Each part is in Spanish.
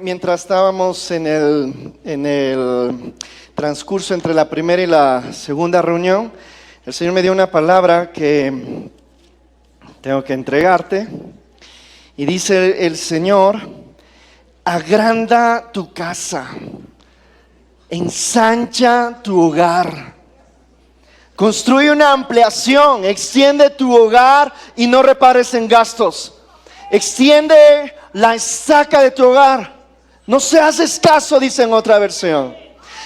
Mientras estábamos en el transcurso entre la primera y la segunda reunión, el Señor me dio una palabra que tengo que entregarte. Y dice el Señor: agranda tu casa, ensancha tu hogar, construye una ampliación, extiende tu hogar y no repares en gastos. Extiende la estaca de tu hogar, no seas escaso, dice en otra versión.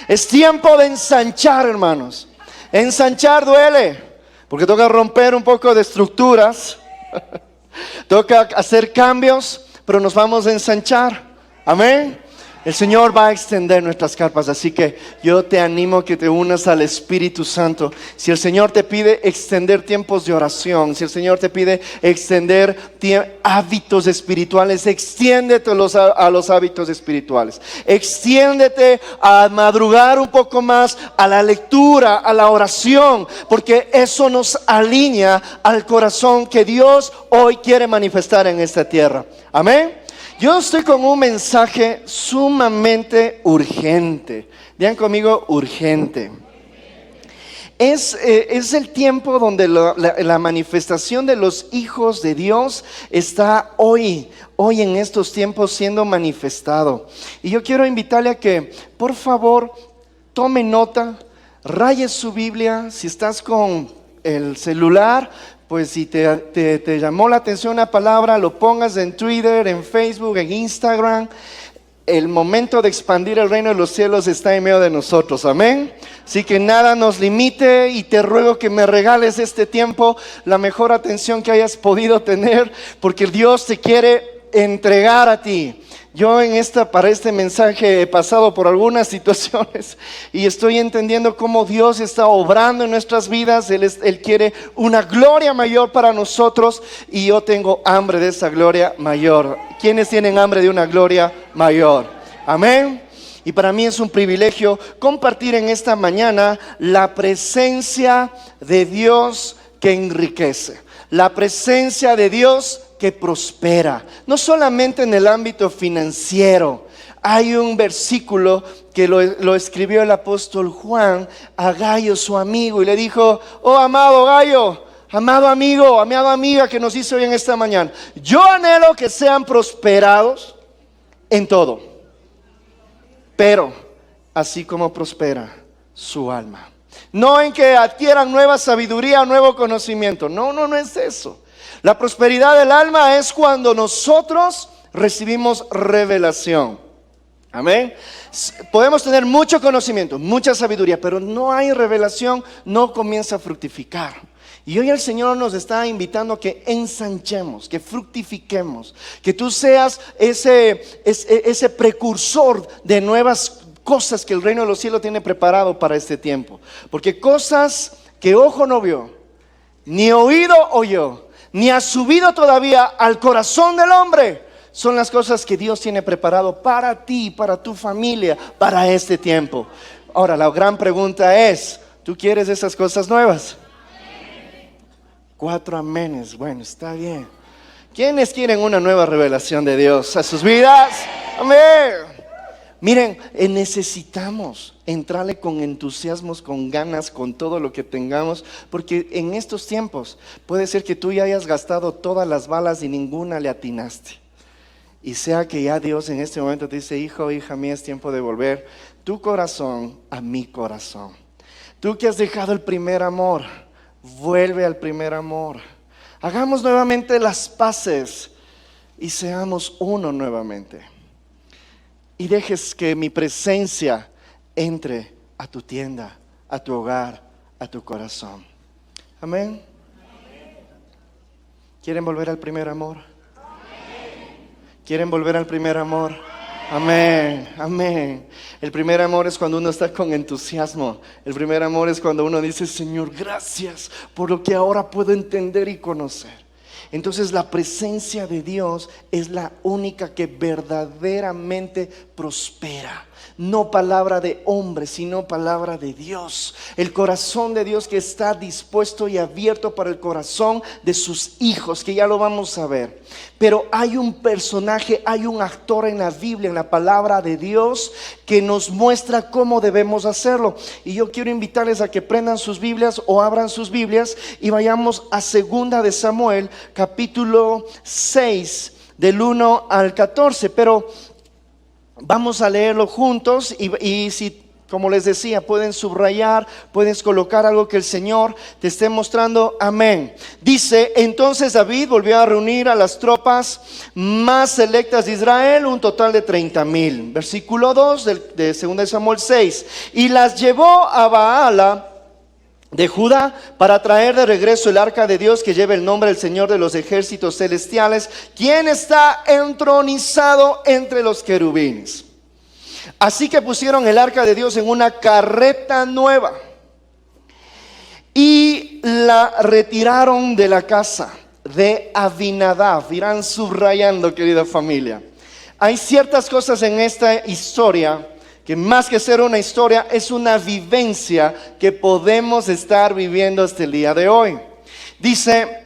Es tiempo de ensanchar, hermanos. Ensanchar duele, porque toca romper un poco de estructuras, toca hacer cambios, pero nos vamos a ensanchar. Amén. El Señor va a extender nuestras carpas, así que yo te animo que te unas al Espíritu Santo. Si el Señor te pide extender tiempos de oración, si el Señor te pide extender hábitos espirituales, extiéndetelos a los hábitos espirituales. Extiéndete a madrugar un poco más, a la lectura, a la oración, porque eso nos alinea al corazón que Dios hoy quiere manifestar en esta tierra. Amén. Yo estoy con un mensaje sumamente urgente. Digan conmigo, urgente. Es el tiempo donde la manifestación de los hijos de Dios está hoy en estos tiempos siendo manifestado. Y yo quiero invitarle a que, por favor, tome nota, raye su Biblia. Si estás con el celular, pues si te llamó la atención una palabra, lo pongas en Twitter, en Facebook, en Instagram. El momento de expandir el reino de los cielos está en medio de nosotros, amén. Así que nada nos limite, y te ruego que me regales este tiempo la mejor atención que hayas podido tener, porque Dios te quiere entregar a ti. Yo para este mensaje he pasado por algunas situaciones y estoy entendiendo cómo Dios está obrando en nuestras vidas. Él quiere una gloria mayor para nosotros, y yo tengo hambre de esa gloria mayor. ¿Quiénes tienen hambre de una gloria mayor? Amén. Y para mí es un privilegio compartir en esta mañana la presencia de Dios que enriquece, la presencia de Dios que prospera, no solamente en el ámbito financiero. Hay un versículo que lo escribió el apóstol Juan a Gallo, su amigo, y le dijo: oh amado Gallo, amado amigo, amada amiga que nos hizo hoy en esta mañana, yo anhelo que sean prosperados en todo, pero así como prospera su alma. No en que adquieran nueva sabiduría o nuevo conocimiento. No es eso. La prosperidad del alma es cuando nosotros recibimos revelación. Amén. Podemos tener mucho conocimiento, mucha sabiduría, pero no hay revelación, no comienza a fructificar. Y hoy el Señor nos está invitando a que ensanchemos, que fructifiquemos, que tú seas ese precursor de nuevas cosas que el reino de los cielos tiene preparado para este tiempo. Porque cosas que ojo no vio, ni oído oyó, ni ha subido todavía al corazón del hombre, son las cosas que Dios tiene preparado para ti, para tu familia, para este tiempo. Ahora, la gran pregunta es: ¿tú quieres esas cosas nuevas? 4 amenes, bueno, está bien. ¿Quiénes quieren una nueva revelación de Dios a sus vidas? Amén. Miren, necesitamos entrarle con entusiasmos, con ganas, con todo lo que tengamos, porque en estos tiempos puede ser que tú ya hayas gastado todas las balas y ninguna le atinaste. Y sea que ya Dios en este momento te dice: hijo, hija mía, es tiempo de volver tu corazón a mi corazón. Tú que has dejado el primer amor, vuelve al primer amor. Hagamos nuevamente las paces y seamos uno nuevamente. Y dejes que mi presencia entre a tu tienda, a tu hogar, a tu corazón. Amén. ¿Quieren volver al primer amor? ¿Quieren volver al primer amor? Amén, amén. El primer amor es cuando uno está con entusiasmo. El primer amor es cuando uno dice: Señor, gracias por lo que ahora puedo entender y conocer. Entonces la presencia de Dios es la única que verdaderamente prospera. No palabra de hombre, sino palabra de Dios. El corazón de Dios que está dispuesto y abierto para el corazón de sus hijos, que ya lo vamos a ver. Pero hay un personaje, hay un actor en la Biblia, en la palabra de Dios, que nos muestra cómo debemos hacerlo. Y yo quiero invitarles a que prendan sus Biblias o abran sus Biblias y vayamos a 2 de Samuel, capítulo 6, del 1 al 14. Pero vamos a leerlo juntos y si, como les decía, pueden subrayar, puedes colocar algo que el Señor te esté mostrando. Amén. Dice: entonces David volvió a reunir a las tropas más selectas de Israel, un total de 30,000. Versículo 2 de 2 de Samuel 6. Y las llevó a Baala de Judá para traer de regreso el arca de Dios, que lleva el nombre del Señor de los ejércitos celestiales, quien está entronizado entre los querubines. Así que pusieron el arca de Dios en una carreta nueva y la retiraron de la casa de Abinadab. Irán subrayando, querida familia. Hay ciertas cosas en esta historia que más que ser una historia, es una vivencia que podemos estar viviendo hasta el día de hoy. Dice: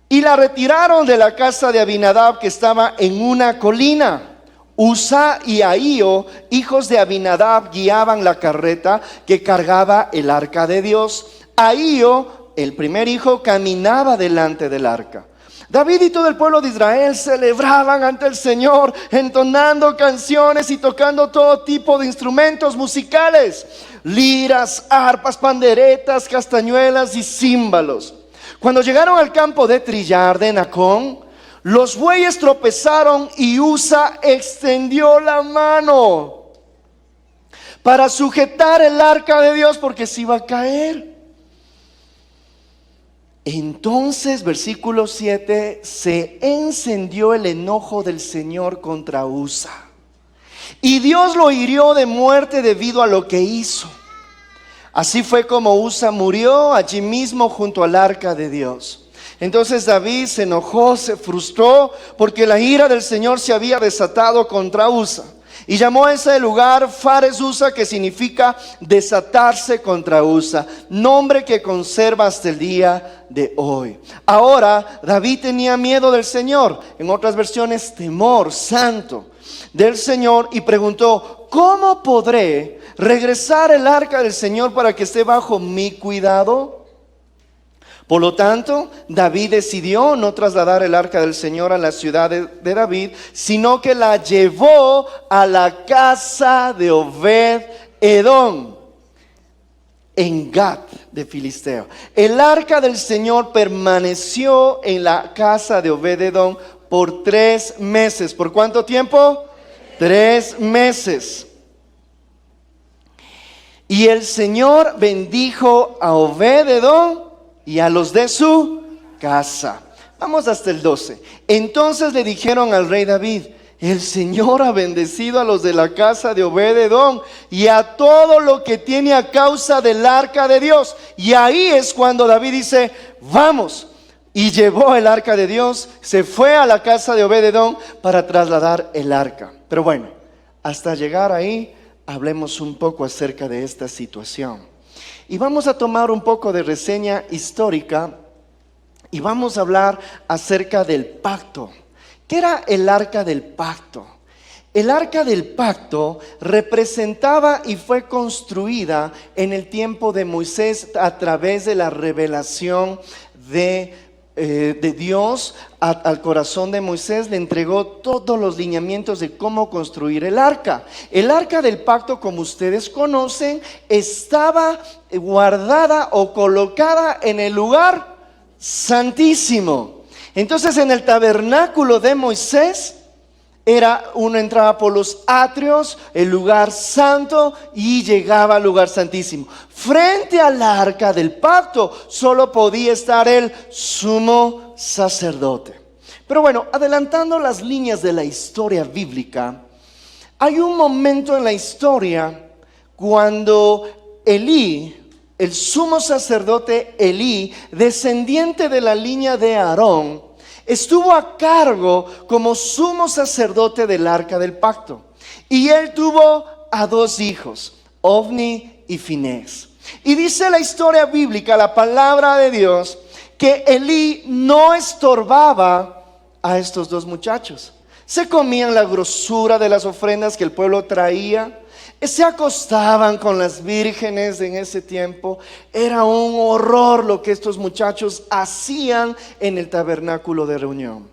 y la retiraron de la casa de Abinadab, que estaba en una colina. Usa y Ahío, hijos de Abinadab, guiaban la carreta que cargaba el arca de Dios. Ahío, el primer hijo, caminaba delante del arca. David y todo el pueblo de Israel celebraban ante el Señor, entonando canciones y tocando todo tipo de instrumentos musicales: liras, arpas, panderetas, castañuelas y címbalos. Cuando llegaron al campo de trillar de Nacón, los bueyes tropezaron y Usa extendió la mano para sujetar el arca de Dios, porque se iba a caer. Entonces, versículo 7, se encendió el enojo del Señor contra Usa, y Dios lo hirió de muerte debido a lo que hizo. Así fue como Usa murió allí mismo junto al arca de Dios. Entonces David se enojó, se frustró, porque la ira del Señor se había desatado contra Usa, y llamó a ese lugar Fares Usa, que significa desatarse contra Usa, nombre que conserva hasta el día de hoy. Ahora David tenía miedo del Señor, en otras versiones temor santo del Señor, y preguntó: ¿cómo podré regresar el arca del Señor para que esté bajo mi cuidado? Por lo tanto, David decidió no trasladar el arca del Señor a la ciudad de David, sino que la llevó a la casa de Obed Edom, en Gat de Filisteo. El arca del Señor permaneció en la casa de Obed Edom por 3 meses. ¿Por cuánto tiempo? 3 meses. Y el Señor bendijo a Obed Edom y a los de su casa. Vamos hasta el 12. Entonces le dijeron al rey David: el Señor ha bendecido a los de la casa de Obed Edom y a todo lo que tiene a causa del arca de Dios. Y ahí es cuando David dice: vamos. Y llevó el arca de Dios, se fue a la casa de Obed Edom para trasladar el arca. Pero bueno, hasta llegar ahí, hablemos un poco acerca de esta situación. Y vamos a tomar un poco de reseña histórica y vamos a hablar acerca del pacto. ¿Qué era el arca del pacto? El arca del pacto representaba y fue construida en el tiempo de Moisés a través de la revelación de Dios al corazón de Moisés. Le entregó todos los lineamientos de cómo construir el arca. El arca del pacto, como ustedes conocen, estaba guardada o colocada en el lugar santísimo. Entonces, en el tabernáculo de Moisés uno entraba por los atrios, el lugar santo, y llegaba al lugar santísimo. Frente al arca del pacto solo podía estar el sumo sacerdote. Pero bueno, adelantando las líneas de la historia bíblica, hay un momento en la historia cuando Elí, el sumo sacerdote Elí, descendiente de la línea de Aarón, estuvo a cargo como sumo sacerdote del arca del pacto. Y él tuvo a 2 hijos, Ofni y Finés. Y dice la historia bíblica, la palabra de Dios, que Elí no estorbaba a estos 2 muchachos. Se comían la grosura de las ofrendas que el pueblo traía, se acostaban con las vírgenes en ese tiempo. Era un horror lo que estos muchachos hacían en el tabernáculo de reunión.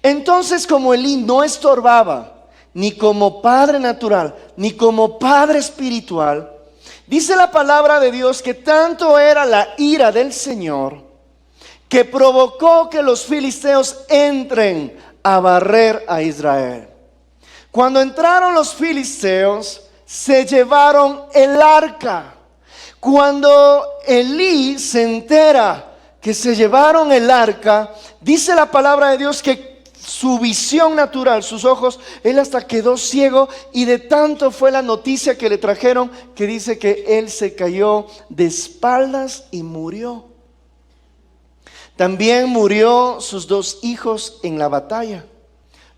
Entonces, como Elí no estorbaba, ni como padre natural, ni como padre espiritual, dice la palabra de Dios que tanto era la ira del Señor que provocó que los filisteos entren a barrer a Israel. Cuando entraron los filisteos, se llevaron el arca. Cuando Elí se entera que se llevaron el arca, dice la palabra de Dios que su visión natural, sus ojos, él hasta quedó ciego, y de tanto fue la noticia que le trajeron que dice que él se cayó de espaldas y murió. También murió sus 2 hijos en la batalla.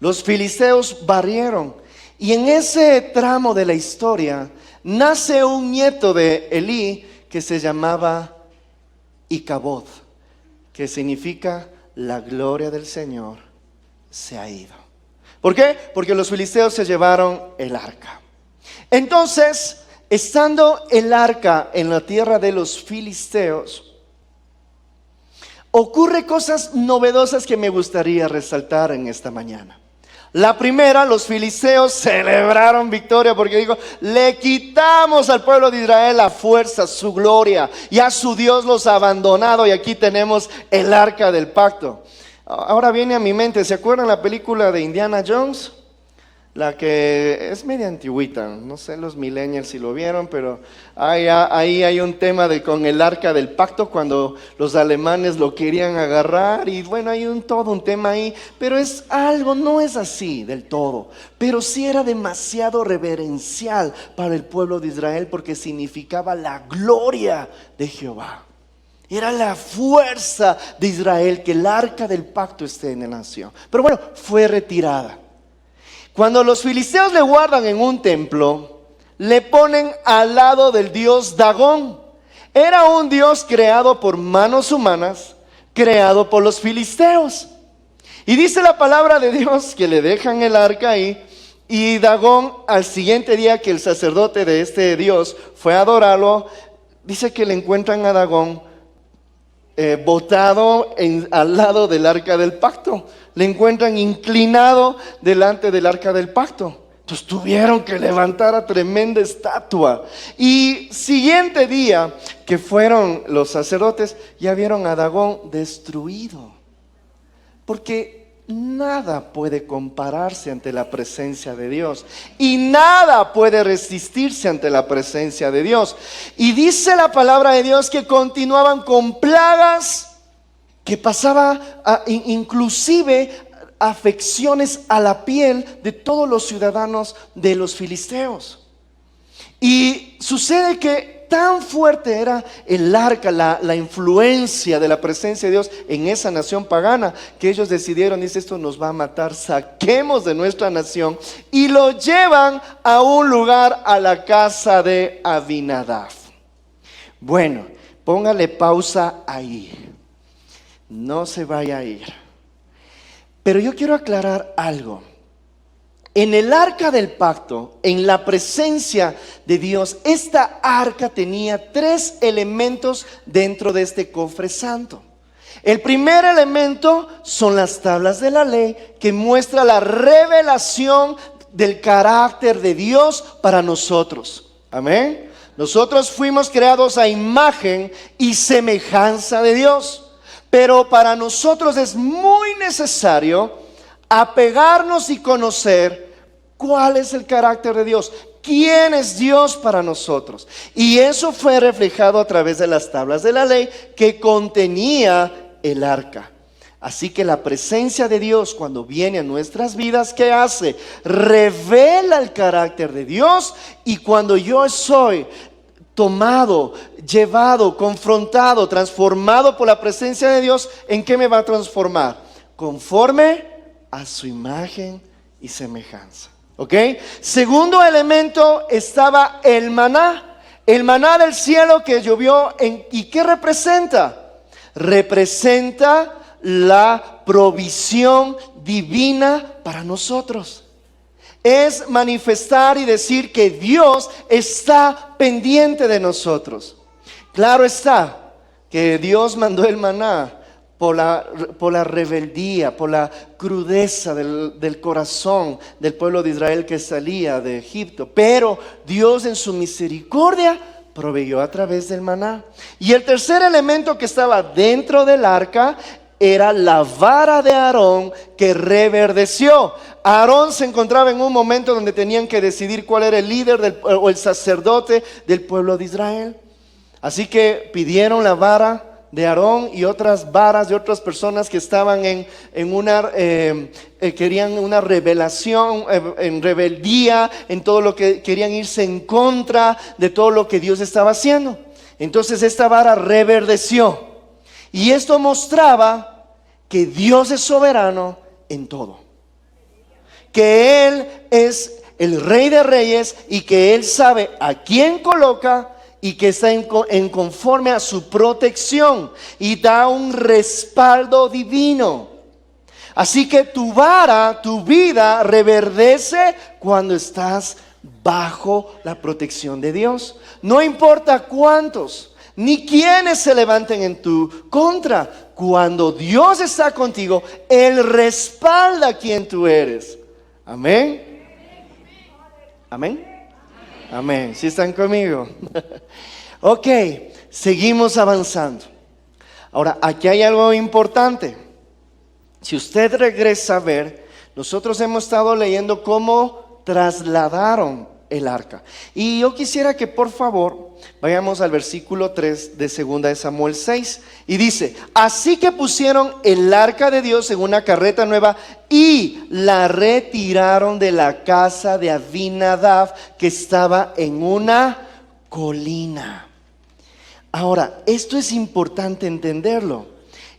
Los filisteos barrieron, y en ese tramo de la historia nace un nieto de Elí que se llamaba Icabod, que significa la gloria del Señor se ha ido. ¿Por qué? Porque los filisteos se llevaron el arca. Entonces, estando el arca en la tierra de los filisteos, ocurre cosas novedosas que me gustaría resaltar en esta mañana. La primera, los filisteos celebraron victoria porque dijo: le quitamos al pueblo de Israel la fuerza, su gloria, ya su Dios los ha abandonado, y aquí tenemos el arca del pacto. Ahora viene a mi mente, ¿se acuerdan la película de Indiana Jones? La que es media antigüita, no sé los millennials si lo vieron, pero ahí hay un tema con el arca del pacto, cuando los alemanes lo querían agarrar, y bueno, hay todo un tema ahí, pero es algo, no es así del todo, pero sí era demasiado reverencial para el pueblo de Israel, porque significaba la gloria de Jehová. Era la fuerza de Israel que el arca del pacto esté en la nación. Pero bueno, fue retirada. Cuando los filisteos le guardan en un templo, le ponen al lado del dios Dagón. Era un dios creado por manos humanas, creado por los filisteos. Y dice la palabra de Dios que le dejan el arca ahí, y Dagón, al siguiente día que el sacerdote de este dios fue a adorarlo, dice que le encuentran a Dagón botado al lado del arca del pacto. Le encuentran inclinado delante del arca del pacto. Entonces tuvieron que levantar a tremenda estatua. Y siguiente día que fueron los sacerdotes, ya vieron a Dagón destruido, porque nada puede compararse ante la presencia de Dios, y nada puede resistirse ante la presencia de Dios. Y dice la palabra de Dios que continuaban con plagas, que pasaba inclusive afecciones a la piel de todos los ciudadanos de los filisteos. Y sucede que tan fuerte era el arca, la influencia de la presencia de Dios en esa nación pagana, que ellos decidieron: dice, esto nos va a matar, saquemos de nuestra nación, y lo llevan a un lugar, a la casa de Abinadab. Bueno, póngale pausa ahí, no se vaya a ir, pero yo quiero aclarar algo. En el arca del pacto, en la presencia de Dios, esta arca tenía 3 elementos dentro de este cofre santo. El primer elemento son las tablas de la ley, que muestra la revelación del carácter de Dios para nosotros. Amén. Nosotros fuimos creados a imagen y semejanza de Dios, pero para nosotros es muy necesario apegarnos y conocer cuál es el carácter de Dios, quién es Dios para nosotros. Y eso fue reflejado a través de las tablas de la ley que contenía el arca. Así que la presencia de Dios, cuando viene a nuestras vidas, ¿qué hace? Revela el carácter de Dios. Y cuando yo soy tomado, llevado, confrontado, transformado por la presencia de Dios, ¿en qué me va a transformar? Conforme a su imagen y semejanza. ¿Ok? Segundo elemento estaba el maná. El maná del cielo que llovió. ¿Y qué representa? Representa la provisión divina para nosotros. Es manifestar y decir que Dios está pendiente de nosotros. Claro está que Dios mandó el maná por la rebeldía, por la crudeza del corazón del pueblo de Israel que salía de Egipto. Pero Dios en su misericordia proveyó a través del maná. Y el tercer elemento que estaba dentro del arca era la vara de Aarón que reverdeció. Aarón se encontraba en un momento donde tenían que decidir cuál era el líder o el sacerdote del pueblo de Israel. Así que pidieron la vara de Aarón y otras varas de otras personas que estaban querían una revelación, en rebeldía, en todo lo que querían irse en contra de todo lo que Dios estaba haciendo. Entonces esta vara reverdeció. Y esto mostraba que Dios es soberano en todo. Que Él es el Rey de Reyes y que Él sabe a quién coloca y que está en conforme a su protección y da un respaldo divino. Así que tu vara, tu vida reverdece cuando estás bajo la protección de Dios. No importa cuántos ni quiénes se levanten en tu contra. Cuando Dios está contigo, Él respalda quien tú eres. Amén. Amén. Amén. ¿Sí están conmigo? Ok, seguimos avanzando. Ahora, aquí hay algo importante. Si usted regresa a ver, nosotros hemos estado leyendo cómo trasladaron el arca. Y yo quisiera que por favor vayamos al versículo 3 de 2 de Samuel 6. Y dice: así que pusieron el arca de Dios en una carreta nueva y la retiraron de la casa de Abinadab, que estaba en una colina. Ahora, esto es importante entenderlo.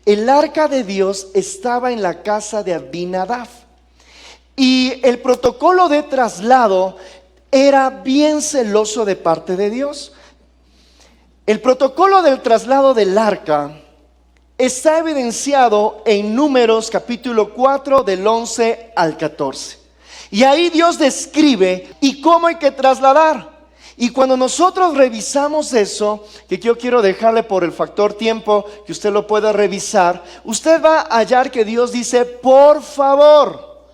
El arca de Dios estaba en la casa de Abinadab. Y el protocolo de traslado era bien celoso de parte de Dios. El protocolo del traslado del arca está evidenciado en Números capítulo 4 del 11 al 14. Y ahí Dios describe y cómo hay que trasladar. Y cuando nosotros revisamos eso, que yo quiero dejarle por el factor tiempo, que usted lo pueda revisar, usted va a hallar que Dios dice: por favor,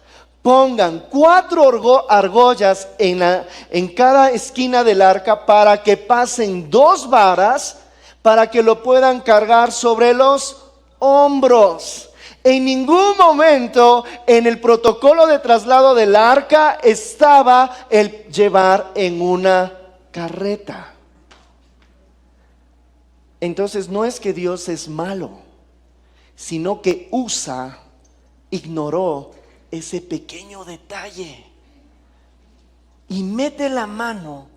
pongan 4 argollas en cada esquina del arca, para que pasen 2 varas, para que lo puedan cargar sobre los hombros. En ningún momento en el protocolo de traslado del arca estaba el llevar en una carreta. Entonces no es que Dios es malo, sino que ignoró ese pequeño detalle y mete la mano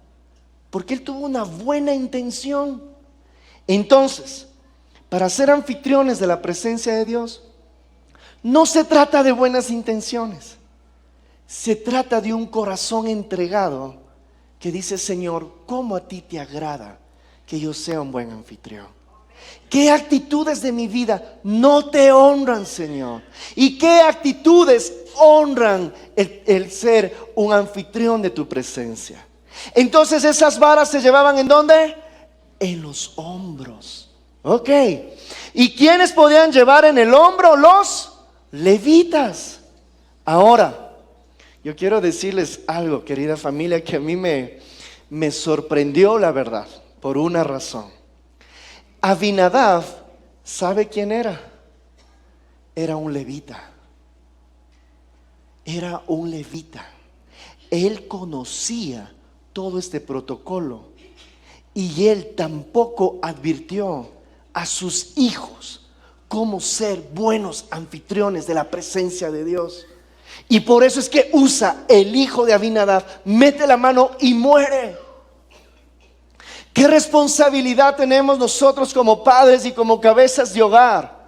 porque Él tuvo una buena intención. Entonces, para ser anfitriones de la presencia de Dios, no se trata de buenas intenciones, se trata de un corazón entregado que dice: Señor, ¿cómo a ti te agrada que yo sea un buen anfitrión? ¿Qué actitudes de mi vida no te honran, Señor? ¿Y qué actitudes honran el ser un anfitrión de tu presencia? Entonces esas varas se llevaban ¿en dónde? En los hombros. Ok. ¿Y quiénes podían llevar en el hombro? Los levitas. Ahora, yo quiero decirles algo, querida familia, que a mí me sorprendió, la verdad, por una razón. Abinadab, ¿sabe quién era? Era un levita. Era un levita. Él conocía todo este protocolo y él tampoco advirtió a sus hijos cómo ser buenos anfitriones de la presencia de Dios. Y por eso es que Usa, el hijo de Abinadab, mete la mano y muere. ¿Qué responsabilidad tenemos nosotros como padres y como cabezas de hogar?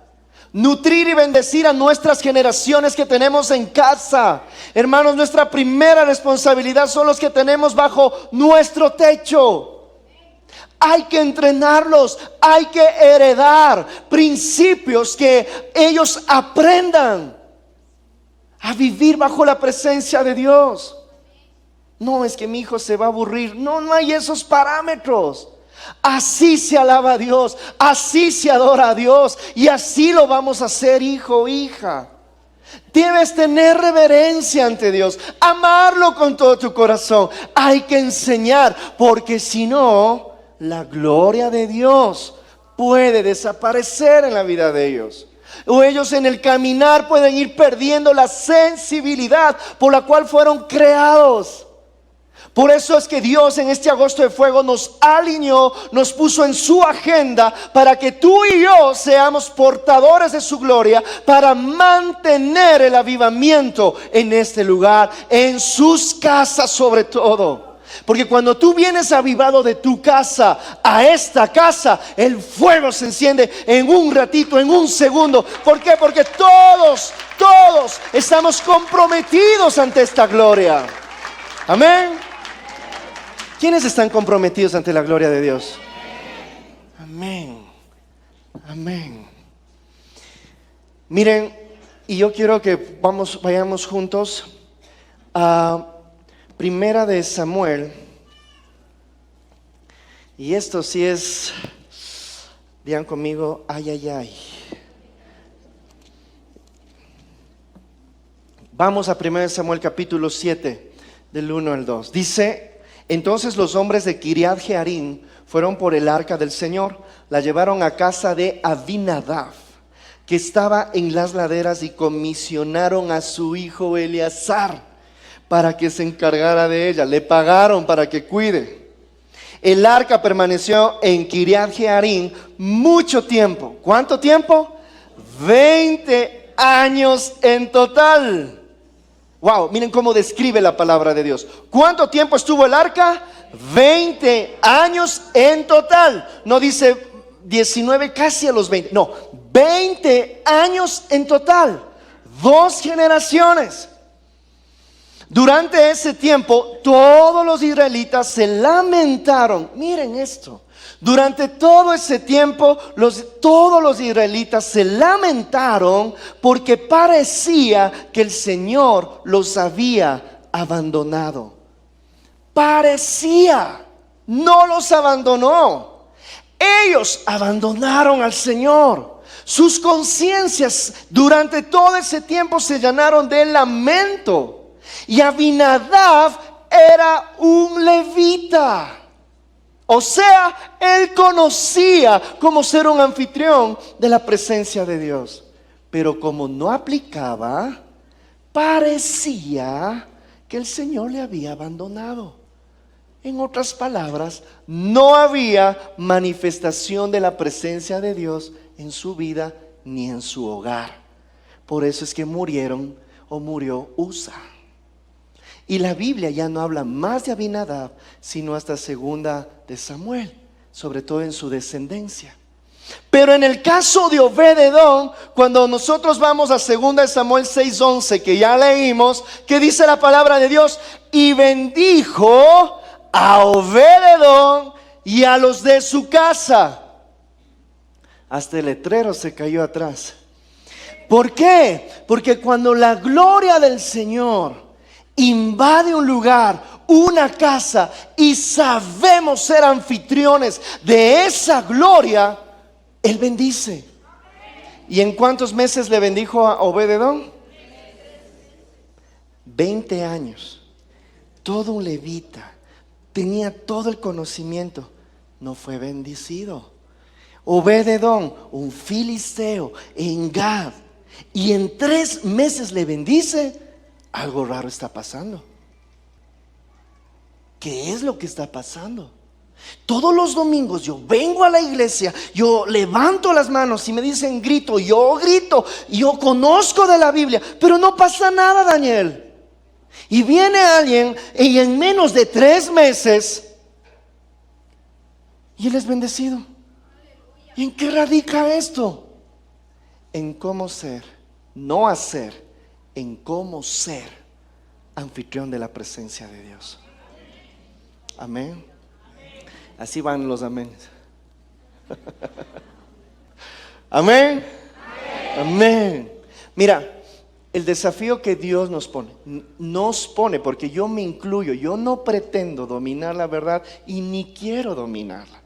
Nutrir y bendecir a nuestras generaciones que tenemos en casa. Hermanos, nuestra primera responsabilidad son los que tenemos bajo nuestro techo. Hay que entrenarlos, hay que heredar principios que ellos aprendan a vivir bajo la presencia de Dios. No es que mi hijo se va a aburrir. No, no hay esos parámetros. Así se alaba a Dios, así se adora a Dios, y así lo vamos a hacer, hijo o hija. Debes tener reverencia ante Dios, amarlo con todo tu corazón. Hay que enseñar, porque si no, la gloria de Dios puede desaparecer en la vida de ellos. O ellos en el caminar pueden ir perdiendo la sensibilidad por la cual fueron creados. Por eso es que Dios en este agosto de fuego nos alineó, nos puso en su agenda para que tú y yo seamos portadores de su gloria, para mantener el avivamiento en este lugar, en sus casas sobre todo. Porque cuando tú vienes avivado de tu casa a esta casa, el fuego se enciende en un ratito, en un segundo. ¿Por qué? Porque todos estamos comprometidos ante esta gloria. Amén. ¿Quiénes están comprometidos ante la gloria de Dios? Amén. Amén. Miren, y yo quiero que vayamos juntos a Primera de Samuel. Y esto sí es, digan conmigo, ay, ay, ay. Vamos a Primera de Samuel capítulo 7, del 1 al 2. Dice: entonces los hombres de Kiriat Jearim fueron por el arca del Señor, la llevaron a casa de Abinadab, que estaba en las laderas, y comisionaron a su hijo Eleazar para que se encargara de ella. Le pagaron para que cuide. El arca permaneció en Kiriat Jearim mucho tiempo. ¿Cuánto tiempo? 20 años en total. Wow, miren cómo describe la palabra de Dios. ¿Cuánto tiempo estuvo el arca? 20 años en total. No dice 19, casi a los 20. No, 20 años en total. 2 generaciones. Durante ese tiempo, todos los israelitas se lamentaron. Miren esto. Durante todo ese tiempo, todos los israelitas se lamentaron porque parecía que el Señor los había abandonado. Parecía, no los abandonó. Ellos abandonaron al Señor. Sus conciencias durante todo ese tiempo se llenaron de lamento. Y Abinadab era un levita. O sea, él conocía cómo ser un anfitrión de la presencia de Dios. Pero como no aplicaba, parecía que el Señor le había abandonado. En otras palabras, no había manifestación de la presencia de Dios en su vida ni en su hogar. Por eso es que murió Usa. Y la Biblia ya no habla más de Abinadab, sino hasta segunda de Samuel, sobre todo en su descendencia. Pero en el caso de Obed-edom, cuando nosotros vamos a segunda de Samuel 6:11, que ya leímos, que dice la palabra de Dios: y bendijo a Obed-edom y a los de su casa. Hasta el letrero se cayó atrás. ¿Por qué? Porque cuando la gloria del Señor invade un lugar, una casa, y sabemos ser anfitriones de esa gloria, Él bendice. ¿Y en cuántos meses le bendijo a Obed-edom? 20 años. Todo un levita, tenía todo el conocimiento, no fue bendecido. Obed-edom, un filisteo en Gad, y en 3 meses le bendice. Algo raro está pasando. ¿Qué es lo que está pasando? Todos los domingos yo vengo a la iglesia, yo levanto las manos y me dicen grito, yo conozco de la Biblia, pero no pasa nada, Daniel. Y viene alguien y en menos de 3 meses y Él es bendecido. ¿Y en qué radica esto? En cómo ser, no hacer, en cómo ser anfitrión de la presencia de Dios. Amén. Así van los aménes. Amén. Amén. Mira, el desafío que Dios nos pone, porque yo me incluyo, yo no pretendo dominar la verdad y ni quiero dominarla.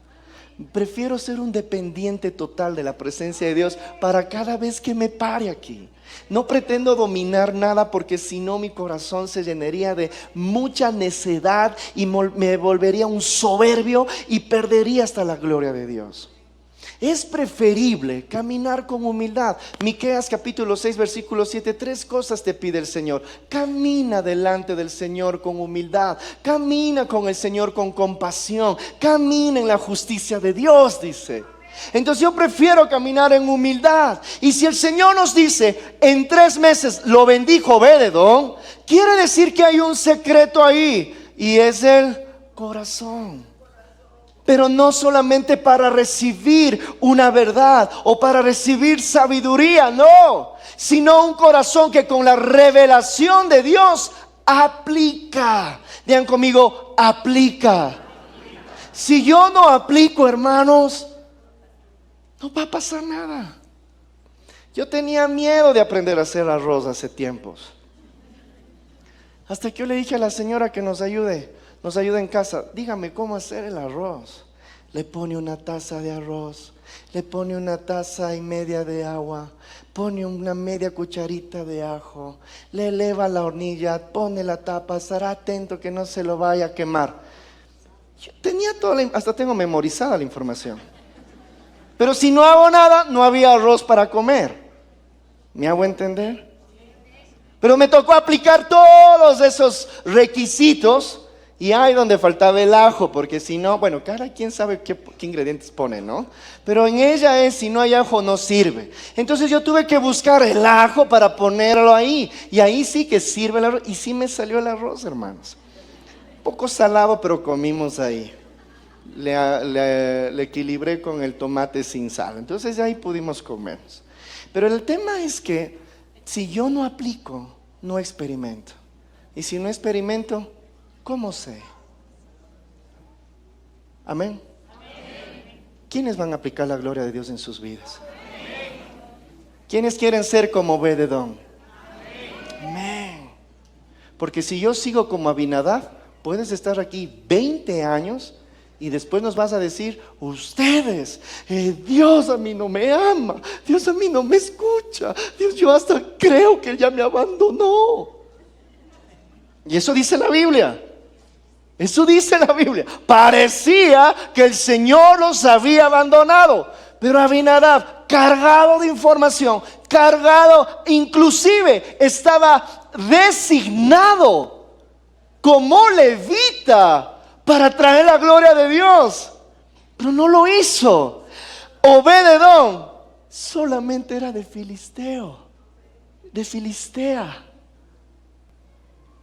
Prefiero ser un dependiente total de la presencia de Dios para cada vez que me pare aquí. No pretendo dominar nada, porque si no mi corazón se llenaría de mucha necedad y me volvería un soberbio y perdería hasta la gloria de Dios. Es preferible caminar con humildad. Miqueas capítulo 6 versículo 7, 3 cosas te pide el Señor. Camina delante del Señor con humildad. Camina con el Señor con compasión. Camina en la justicia de Dios, dice. Entonces yo prefiero caminar en humildad. Y si el Señor nos dice, en 3 meses lo bendijo Obed-Edom, quiere decir que hay un secreto ahí, y es el corazón. Pero no solamente para recibir una verdad o para recibir sabiduría, no, sino un corazón que con la revelación de Dios aplica. Digan conmigo, aplica. Si yo no aplico, hermanos, no va a pasar nada. Yo tenía miedo de aprender a hacer arroz hace tiempos, hasta que yo le dije a la señora que nos ayude en casa. Dígame cómo hacer el arroz. Le pone una taza de arroz, le pone una taza y media de agua, pone una media cucharita de ajo, le eleva la hornilla, pone la tapa, estará atento que no se lo vaya a quemar. Yo tenía hasta tengo memorizada la información. Pero si no hago nada, no había arroz para comer. ¿Me hago entender? Pero me tocó aplicar todos esos requisitos. Y ahí donde faltaba el ajo, porque si no, bueno, cada quien sabe qué ingredientes pone, ¿no? Pero en ella es, si no hay ajo no sirve. Entonces yo tuve que buscar el ajo para ponerlo ahí. Y ahí sí que sirve el arroz. Y sí me salió el arroz, hermanos. Un poco salado, pero comimos ahí. Le equilibré con el tomate sin sal. Entonces ahí pudimos comer. Pero el tema es que si yo no aplico, no experimento. Y si no experimento, ¿cómo sé? Amén. ¿Quiénes van a aplicar la gloria de Dios en sus vidas? ¿Quiénes quieren ser como Obed-Edom? Amén. Porque si yo sigo como Abinadab, puedes estar aquí 20 años y después nos vas a decir, ustedes, Dios a mí no me ama, Dios a mí no me escucha, Dios, yo hasta creo que Él ya me abandonó. Y eso dice la Biblia. Eso dice la Biblia. Parecía que el Señor los había abandonado. Pero Abinadab, cargado de información, cargado, inclusive estaba designado como levita para traer la gloria de Dios. Pero no lo hizo. Obed-Edom solamente era de filisteo, de Filistea.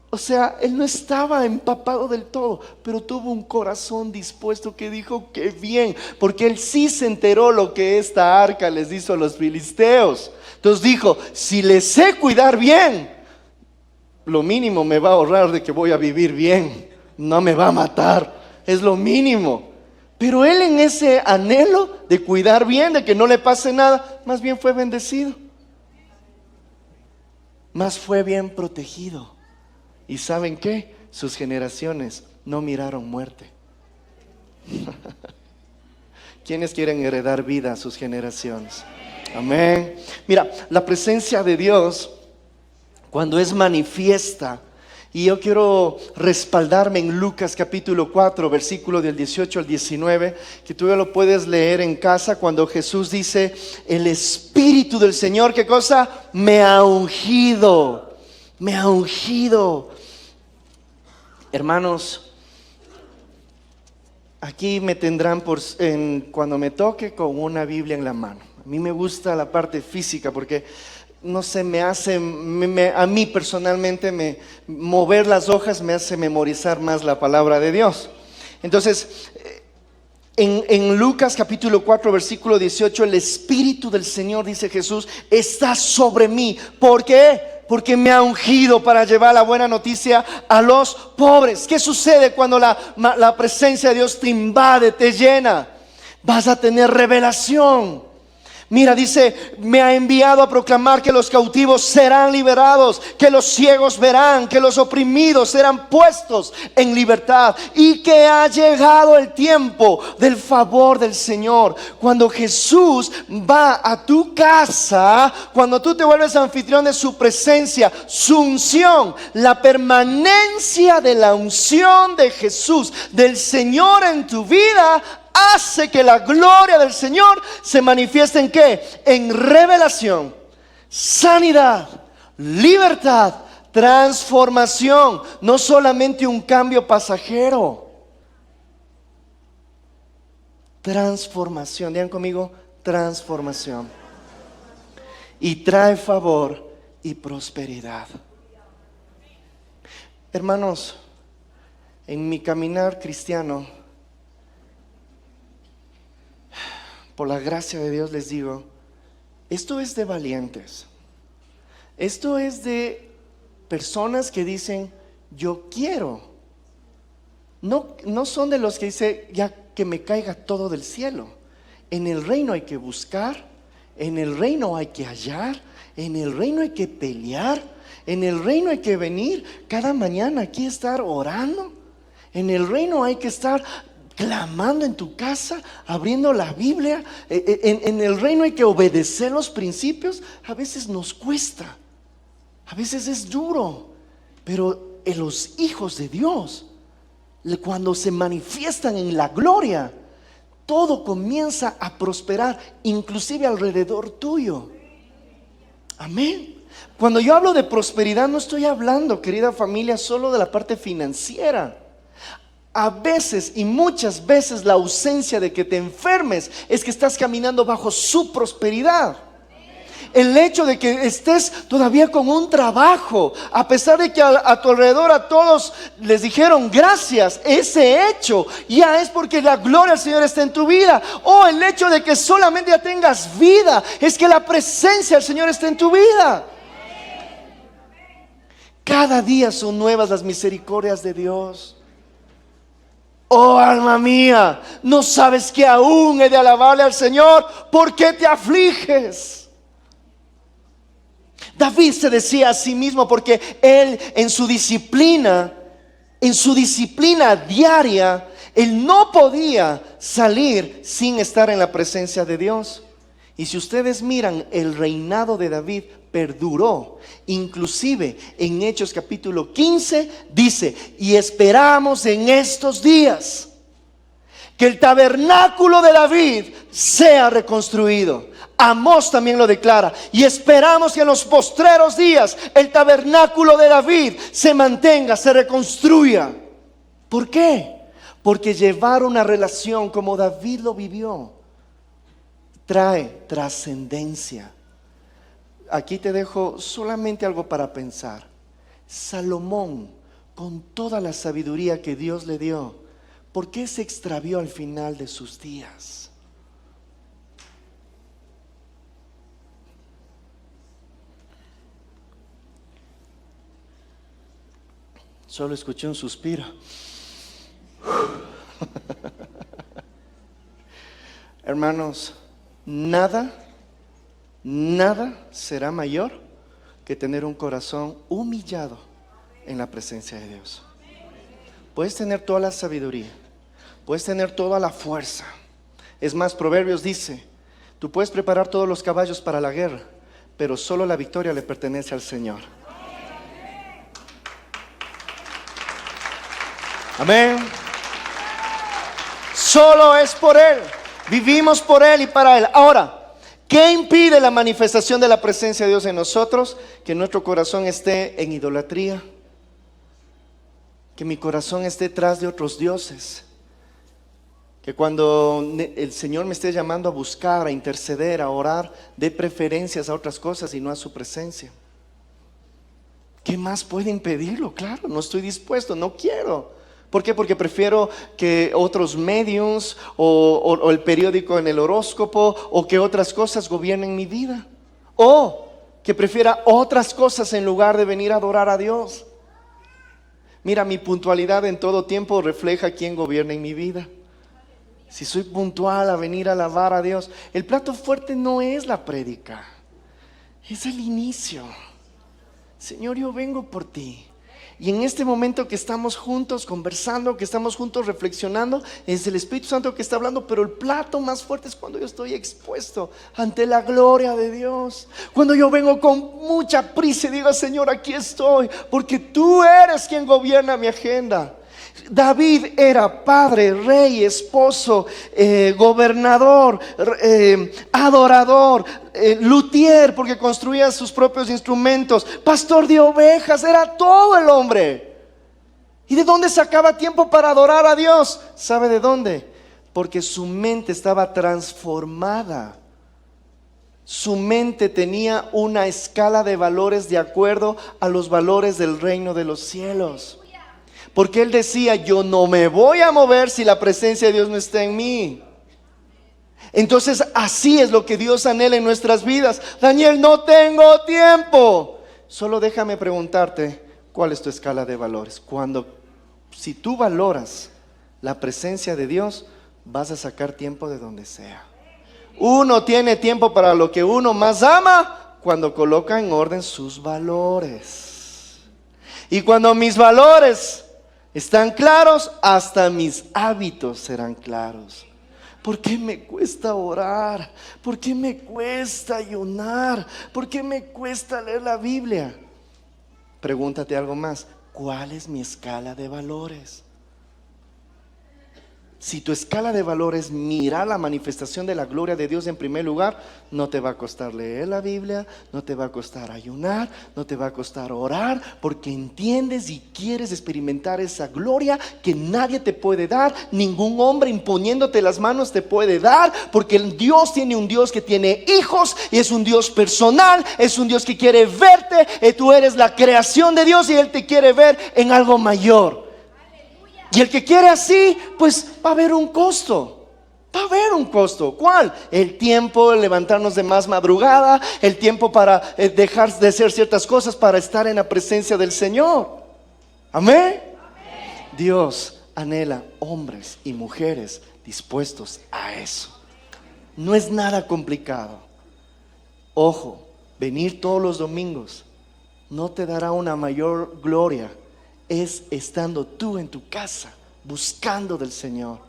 O sea, él no estaba empapado del todo, pero tuvo un corazón dispuesto que dijo que bien, porque él sí se enteró lo que esta arca les hizo a los filisteos. Entonces dijo, si les sé cuidar bien, lo mínimo me va a ahorrar de que voy a vivir bien, no me va a matar, es lo mínimo. Pero él, en ese anhelo de cuidar bien, de que no le pase nada, más bien fue bendecido, más fue bien protegido. ¿Y saben qué? Sus generaciones no miraron muerte. ¿Quiénes quieren heredar vida a sus generaciones? Amén. Mira, la presencia de Dios, cuando es manifiesta, y yo quiero respaldarme en Lucas capítulo 4, versículo del 18 al 19, que tú ya lo puedes leer en casa, cuando Jesús dice, el Espíritu del Señor, ¿qué cosa? Me ha ungido. Me ha ungido. Hermanos, aquí me tendrán cuando me toque con una Biblia en la mano. A mí me gusta la parte física porque no sé, me hace, a mí personalmente mover las hojas me hace memorizar más la palabra de Dios. Entonces, En Lucas capítulo 4 versículo 18, el Espíritu del Señor, dice Jesús, está sobre mí. ¿Por qué? Porque me ha ungido para llevar la buena noticia a los pobres. ¿Qué sucede cuando la presencia de Dios te invade, te llena? Vas a tener revelación. Mira, dice, me ha enviado a proclamar que los cautivos serán liberados, que los ciegos verán, que los oprimidos serán puestos en libertad, y que ha llegado el tiempo del favor del Señor. Cuando Jesús va a tu casa, cuando tú te vuelves anfitrión de su presencia, su unción, la permanencia de la unción de Jesús, del Señor en tu vida, hace que la gloria del Señor se manifieste ¿en qué? En revelación, sanidad, libertad, transformación. No solamente un cambio pasajero. Transformación, digan conmigo, transformación. Y trae favor y prosperidad. Hermanos, en mi caminar cristiano, por la gracia de Dios les digo, esto es de valientes. Esto es de personas que dicen, yo quiero. No son de los que dicen, ya que me caiga todo del cielo. En el reino hay que buscar, en el reino hay que hallar, en el reino hay que pelear, en el reino hay que venir cada mañana aquí estar orando. En el reino hay que estar clamando en tu casa, abriendo la Biblia. En el reino hay que obedecer los principios. A veces nos cuesta, a veces es duro, pero en los hijos de Dios, cuando se manifiestan en la gloria, todo comienza a prosperar, inclusive alrededor tuyo. Amén. Cuando yo hablo de prosperidad, no estoy hablando, querida familia, solo de la parte financiera. A veces y muchas veces la ausencia de que te enfermes es que estás caminando bajo su prosperidad. El hecho de que estés todavía con un trabajo, a pesar de que a tu alrededor a todos les dijeron gracias, ese hecho ya es porque la gloria del Señor está en tu vida. O el hecho de que solamente ya tengas vida, es que la presencia del Señor está en tu vida. Cada día son nuevas las misericordias de Dios. Oh alma mía, no sabes que aún he de alabarle al Señor. ¿Por qué te afliges? David se decía a sí mismo, porque él en su disciplina diaria, él no podía salir sin estar en la presencia de Dios. Y si ustedes miran, el reinado de David perduró. Inclusive en Hechos capítulo 15 dice, y esperamos en estos días que el tabernáculo de David sea reconstruido. Amós también lo declara, y esperamos que en los postreros días el tabernáculo de David se mantenga, se reconstruya. ¿Por qué? Porque llevar una relación como David lo vivió trae trascendencia. Aquí te dejo solamente algo para pensar. Salomón, con toda la sabiduría que Dios le dio, ¿por qué se extravió al final de sus días? Solo escuché un suspiro. Hermanos, nada será mayor que tener un corazón humillado en la presencia de Dios. Puedes tener toda la sabiduría, puedes tener toda la fuerza. Es más, Proverbios dice, tú puedes preparar todos los caballos para la guerra, pero solo la victoria le pertenece al Señor. Amén. Solo es por Él. Vivimos por Él y para Él. Ahora, ¿qué impide la manifestación de la presencia de Dios en nosotros? Que nuestro corazón esté en idolatría, que mi corazón esté tras de otros dioses, que cuando el Señor me esté llamando a buscar, a interceder, a orar, dé preferencias a otras cosas y no a su presencia. ¿Qué más puede impedirlo? Claro, no estoy dispuesto, no quiero. ¿Por qué? Porque prefiero que otros medios o el periódico en el horóscopo o que otras cosas gobiernen mi vida. O que prefiera otras cosas en lugar de venir a adorar a Dios. Mira, mi puntualidad en todo tiempo refleja quién gobierna en mi vida. Si soy puntual a venir a alabar a Dios, el plato fuerte no es la prédica, es el inicio. Señor, yo vengo por ti. Y en este momento que estamos juntos conversando, que estamos juntos reflexionando, es el Espíritu Santo que está hablando, pero el plato más fuerte es cuando yo estoy expuesto ante la gloria de Dios. Cuando yo vengo con mucha prisa y digo, Señor, aquí estoy, porque tú eres quien gobierna mi agenda. David era padre, rey, esposo, gobernador, adorador, luthier, porque construía sus propios instrumentos, pastor de ovejas, era todo el hombre. ¿Y de dónde sacaba tiempo para adorar a Dios? ¿Sabe de dónde? Porque su mente estaba transformada. Su mente tenía una escala de valores de acuerdo a los valores del reino de los cielos. Porque él decía, yo no me voy a mover si la presencia de Dios no está en mí. Entonces así es lo que Dios anhela en nuestras vidas. Daniel, no tengo tiempo. Solo déjame preguntarte, ¿cuál es tu escala de valores? Si tú valoras la presencia de Dios, vas a sacar tiempo de donde sea. Uno tiene tiempo para lo que uno más ama cuando coloca en orden sus valores. Y cuando mis valores están claros, hasta mis hábitos serán claros. ¿Por qué me cuesta orar? ¿Por qué me cuesta ayunar? ¿Por qué me cuesta leer la Biblia? Pregúntate algo más. ¿Cuál es mi escala de valores? Si tu escala de valores mira la manifestación de la gloria de Dios en primer lugar, no te va a costar leer la Biblia, no te va a costar ayunar, no te va a costar orar, porque entiendes y quieres experimentar esa gloria que nadie te puede dar, ningún hombre imponiéndote las manos te puede dar, porque el Dios tiene un Dios que tiene hijos y es un Dios personal, es un Dios que quiere verte, tú eres la creación de Dios y Él te quiere ver en algo mayor. Y el que quiere así, pues va a haber un costo. Va a haber un costo. ¿Cuál? El tiempo de levantarnos de más madrugada, el tiempo para dejar de hacer ciertas cosas para estar en la presencia del Señor. Amén. Dios anhela hombres y mujeres dispuestos a eso. No es nada complicado. Ojo, venir todos los domingos no te dará una mayor gloria. Es estando tú en tu casa buscando del Señor.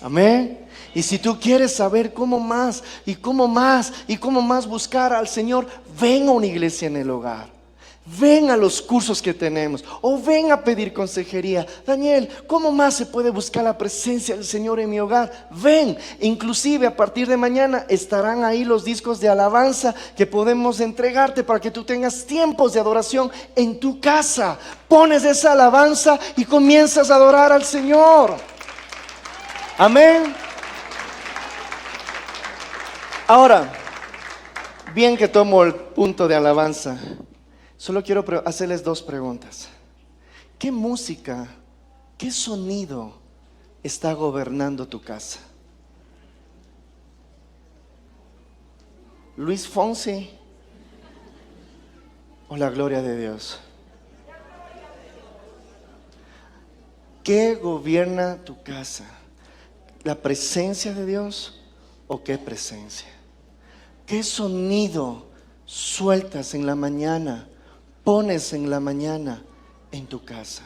Amén. Y si tú quieres saber cómo más y cómo más y cómo más buscar al Señor, ven a una iglesia en el hogar. Ven a los cursos que tenemos o ven a pedir consejería. Daniel, ¿cómo más se puede buscar la presencia del Señor en mi hogar? Ven, inclusive a partir de mañana estarán ahí los discos de alabanza que podemos entregarte para que tú tengas tiempos de adoración en tu casa. Pones esa alabanza y comienzas a adorar al Señor. Amén. Ahora, bien que tomo el punto de alabanza, solo quiero hacerles dos preguntas. ¿Qué música, qué sonido está gobernando tu casa? ¿Luis Fonsi o la gloria de Dios? ¿Qué gobierna tu casa? ¿La presencia de Dios o qué presencia? ¿Qué sonido sueltas en la mañana? Pones en la mañana en tu casa.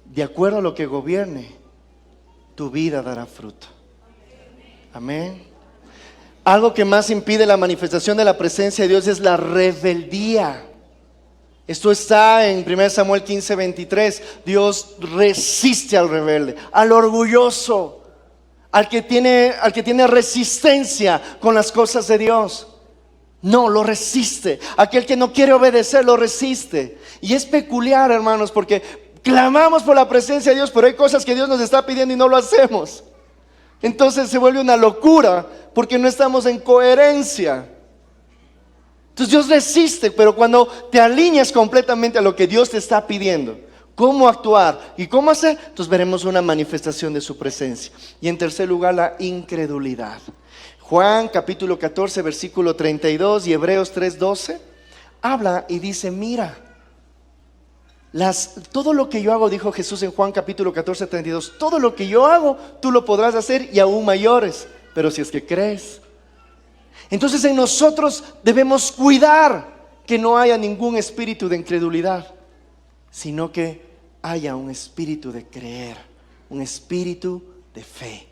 De acuerdo a lo que gobierne, tu vida dará fruto. Amén. Algo que más impide la manifestación de la presencia de Dios es la rebeldía. Esto está en 1 Samuel 15:23. Dios resiste al rebelde, al orgulloso, al que tiene resistencia con las cosas de Dios. No, lo resiste. Aquel que no quiere obedecer, lo resiste. Y es peculiar, hermanos, porque clamamos por la presencia de Dios, pero hay cosas que Dios nos está pidiendo y no lo hacemos. Entonces se vuelve una locura porque no estamos en coherencia. Entonces Dios resiste, pero cuando te alineas completamente a lo que Dios te está pidiendo, cómo actuar y cómo hacer, entonces veremos una manifestación de su presencia. Y en tercer lugar, la incredulidad. Juan capítulo 14 versículo 32 y Hebreos 3:12 habla y dice: mira, todo lo que yo hago, dijo Jesús en Juan capítulo 14, 32, todo lo que yo hago, tú lo podrás hacer y aún mayores, pero si es que crees. Entonces en nosotros debemos cuidar que no haya ningún espíritu de incredulidad, sino que haya un espíritu de creer, un espíritu de fe.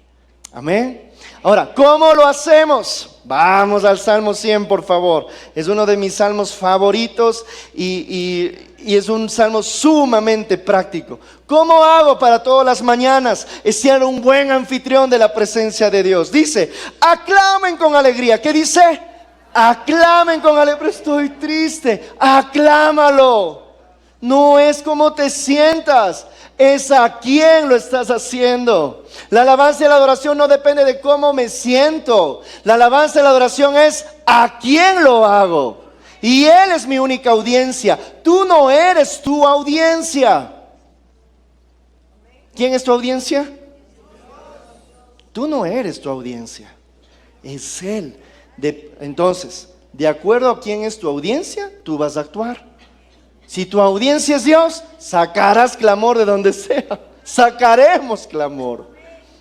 Amén. Ahora, ¿cómo lo hacemos? Vamos al Salmo 100, por favor. Es uno de mis salmos favoritos y es un salmo sumamente práctico. ¿Cómo hago para todas las mañanas ser un buen anfitrión de la presencia de Dios? Dice: aclamen con alegría. ¿Qué dice? Aclamen con alegría. Pero estoy triste. Aclámalo. No es como te sientas, es a quién lo estás haciendo. La alabanza y la adoración no depende de cómo me siento. La alabanza y la adoración es a quién lo hago. Y Él es mi única audiencia. Tú no eres tu audiencia. ¿Quién es tu audiencia? Tú no eres tu audiencia. Es Él. Entonces, de acuerdo a quién es tu audiencia, tú vas a actuar. Si tu audiencia es Dios, sacarás clamor de donde sea. Sacaremos clamor.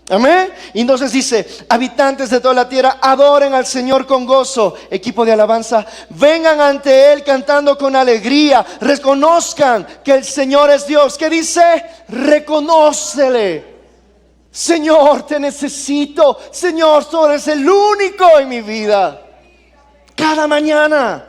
Amén. Y entonces dice: habitantes de toda la tierra, adoren al Señor con gozo. Equipo de alabanza, vengan ante Él cantando con alegría. Reconozcan que el Señor es Dios. ¿Qué dice? Reconócele. Señor, te necesito. Señor, tú eres el único en mi vida. Cada mañana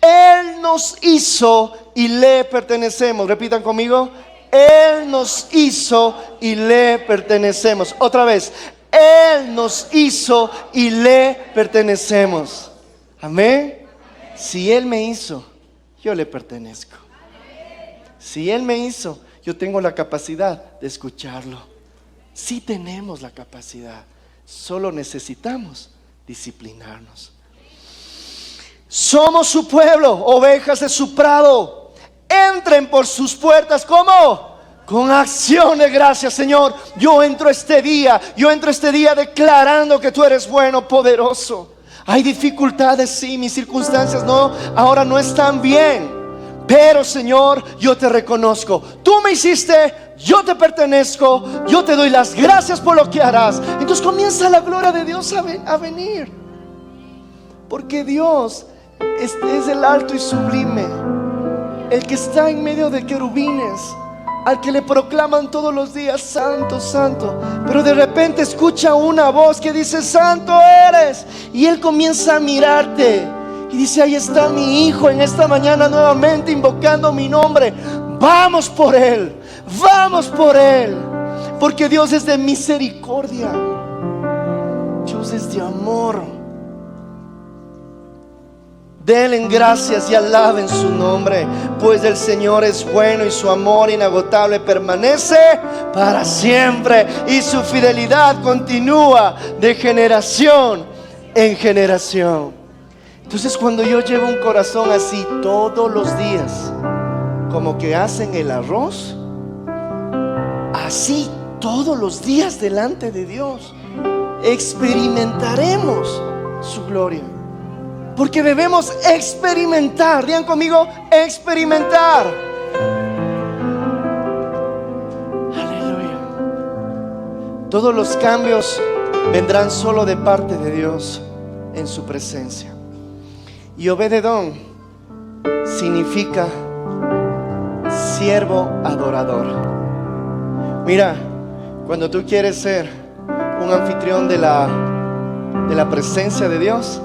Él nos hizo y le pertenecemos. Repitan conmigo: Él nos hizo y le pertenecemos. Otra vez: Él nos hizo y le pertenecemos. Amén. Si Él me hizo, yo le pertenezco. Si Él me hizo, yo tengo la capacidad de escucharlo. Sí tenemos la capacidad, solo necesitamos disciplinarnos. Somos su pueblo, ovejas de su prado. Entren por sus puertas, ¿cómo? Con acción de gracias. Señor, yo entro este día declarando que tú eres bueno, poderoso. Hay dificultades, sí, mis circunstancias ahora no están bien, pero Señor, yo te reconozco. Tú me hiciste, yo te pertenezco, yo te doy las gracias por lo que harás. Entonces comienza la gloria de Dios a venir, porque Dios es el alto y sublime, el que está en medio de querubines, al que le proclaman todos los días: santo, santo. Pero de repente escucha una voz que dice: santo eres. Y Él comienza a mirarte y dice: ahí está mi hijo en esta mañana nuevamente invocando mi nombre. Vamos por Él, vamos por Él, porque Dios es de misericordia, Dios es de amor. Denle gracias y alaben su nombre, pues el Señor es bueno y su amor inagotable permanece para siempre, y su fidelidad continúa de generación en generación. Entonces, cuando yo llevo un corazón así todos los días, como que hacen el arroz, así todos los días delante de Dios, experimentaremos su gloria. Porque debemos experimentar. Digan conmigo: experimentar. Aleluya. Todos los cambios vendrán solo de parte de Dios en su presencia. Y Obed-edom significa siervo adorador. Mira, cuando tú quieres ser un anfitrión de la presencia de Dios,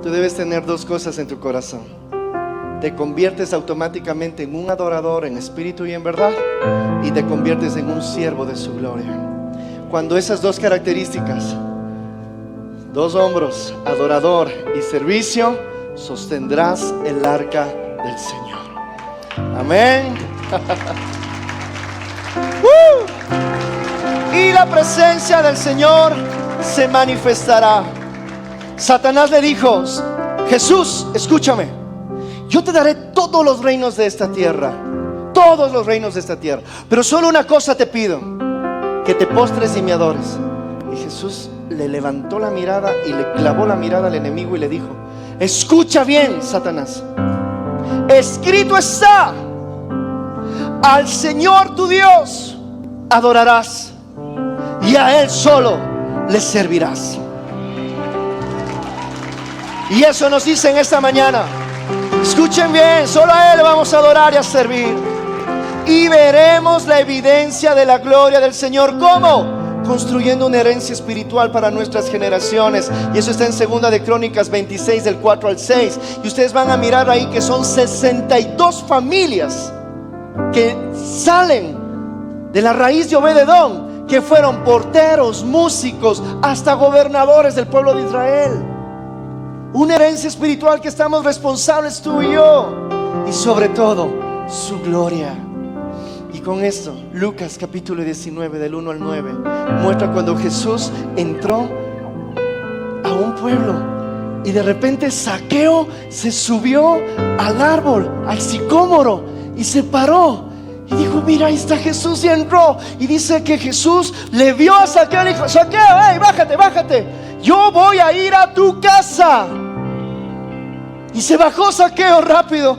tú debes tener dos cosas en tu corazón. Te conviertes automáticamente en un adorador en espíritu y en verdad, y te conviertes en un siervo de su gloria. Cuando esas dos características, dos hombros, adorador y servicio, sostendrás el arca del Señor. Amén. Y la presencia del Señor se manifestará. Satanás le dijo: Jesús, escúchame, yo te daré todos los reinos de esta tierra, todos los reinos de esta tierra, pero solo una cosa te pido, que te postres y me adores. Y Jesús le levantó la mirada y le clavó la mirada al enemigo y le dijo: escucha bien, Satanás, escrito está: al Señor tu Dios adorarás y a Él solo le servirás. Y eso nos dice en esta mañana. Escuchen bien, solo a Él le vamos a adorar y a servir. Y veremos la evidencia de la gloria del Señor. ¿Cómo? Construyendo una herencia espiritual para nuestras generaciones. Y eso está en 2 de Crónicas 26 del 4 al 6. Y ustedes van a mirar ahí que son 62 familias que salen de la raíz de Obed-edom, que fueron porteros, músicos, hasta gobernadores del pueblo de Israel. Una herencia espiritual que estamos responsables tú y yo. Y sobre todo, su gloria. Y con esto, Lucas capítulo 19 del 1 al 9 muestra cuando Jesús entró a un pueblo y de repente Zaqueo se subió al árbol, al sicómoro, y se paró y dijo: mira, ahí está Jesús. Y entró, y dice que Jesús le vio a Zaqueo y le dijo: Zaqueo, hey, bájate, bájate, yo voy a ir a tu casa. Y se bajó Zaqueo rápido,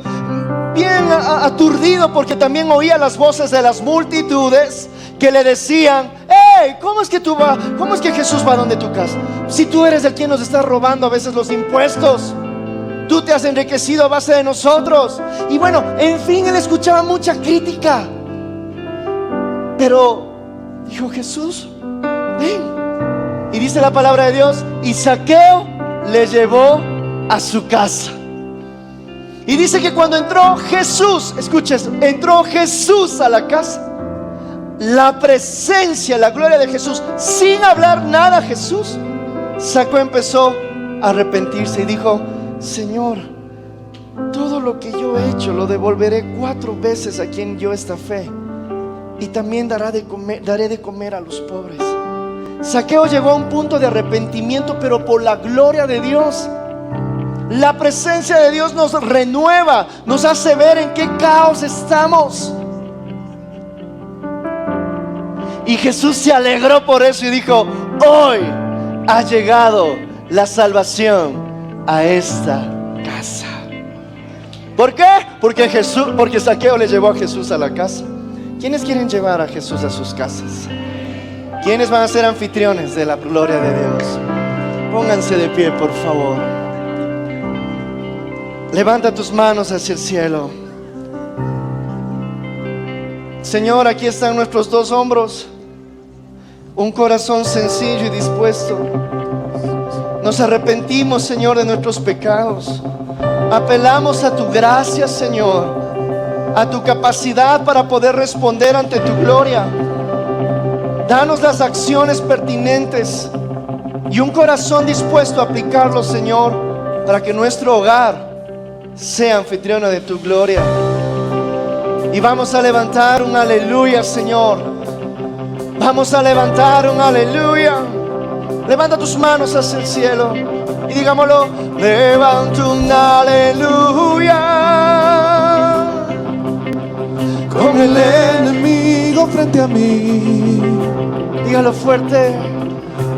bien aturdido, porque también oía las voces de las multitudes que le decían: hey, ¿cómo es que tú vas? ¿Cómo es que Jesús va donde tu casa? Si tú eres el quien nos está robando a veces los impuestos, tú te has enriquecido a base de nosotros. Y bueno, en fin, él escuchaba mucha crítica, pero dijo: Jesús, ven. Y dice la palabra de Dios: y Zaqueo le llevó a su casa. Y dice que cuando entró Jesús, escucha esto, entró Jesús a la casa, la presencia, la gloria de Jesús, sin hablar nada Jesús, Zaqueo empezó a arrepentirse y dijo: Señor, todo lo que yo he hecho lo devolveré 4 veces a quien dio esta fe, y también daré de comer a los pobres. Zaqueo llegó a un punto de arrepentimiento, pero por la gloria de Dios. La presencia de Dios nos renueva, nos hace ver en qué caos estamos. Y Jesús se alegró por eso y dijo: hoy ha llegado la salvación a esta casa. ¿Por qué? Porque Zaqueo le llevó a Jesús a la casa. ¿Quiénes quieren llevar a Jesús a sus casas? ¿Quiénes van a ser anfitriones de la gloria de Dios? Pónganse de pie, por favor. Levanta tus manos hacia el cielo. Señor, aquí están nuestros 2 hombros, un corazón sencillo y dispuesto. Nos arrepentimos, Señor, de nuestros pecados. Apelamos a tu gracia, Señor, a tu capacidad para poder responder ante tu gloria. Danos las acciones pertinentes y un corazón dispuesto a aplicarlo, Señor, para que nuestro hogar sea anfitriona de tu gloria. Y vamos a levantar un aleluya, Señor. Vamos a levantar un aleluya. Levanta tus manos hacia el cielo y digámoslo: levanto un aleluya. Con el enemigo frente a mí, dígalo fuerte: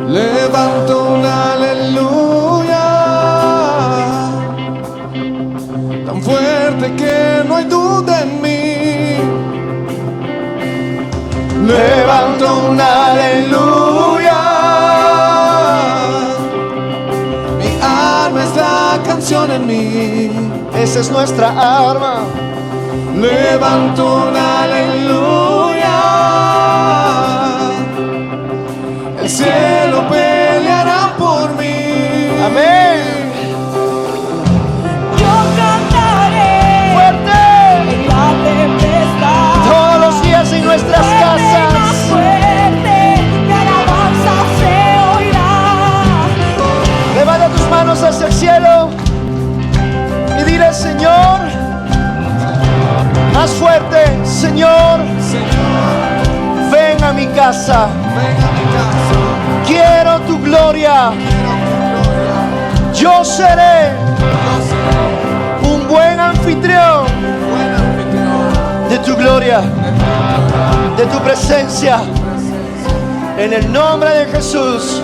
levanto un aleluya, tan fuerte que no hay duda en mí. Levanto un aleluya, mi arma es la canción en mí. Esa es nuestra arma. Levanto un aleluya, el cielo peleará por mí. Amén. Yo cantaré Fuerte. en la tempestad. Todos los días en nuestras Fuerte, más casas. fuerte, mi alabanza se oirá. Levanta tus manos hacia el cielo y dile: Señor, más fuerte, Señor, ven a mi casa. Quiero tu gloria. Yo seré un buen anfitrión anfitrión buen anfitrión de tu gloria, de tu de tu presencia. En el nombre de Jesús.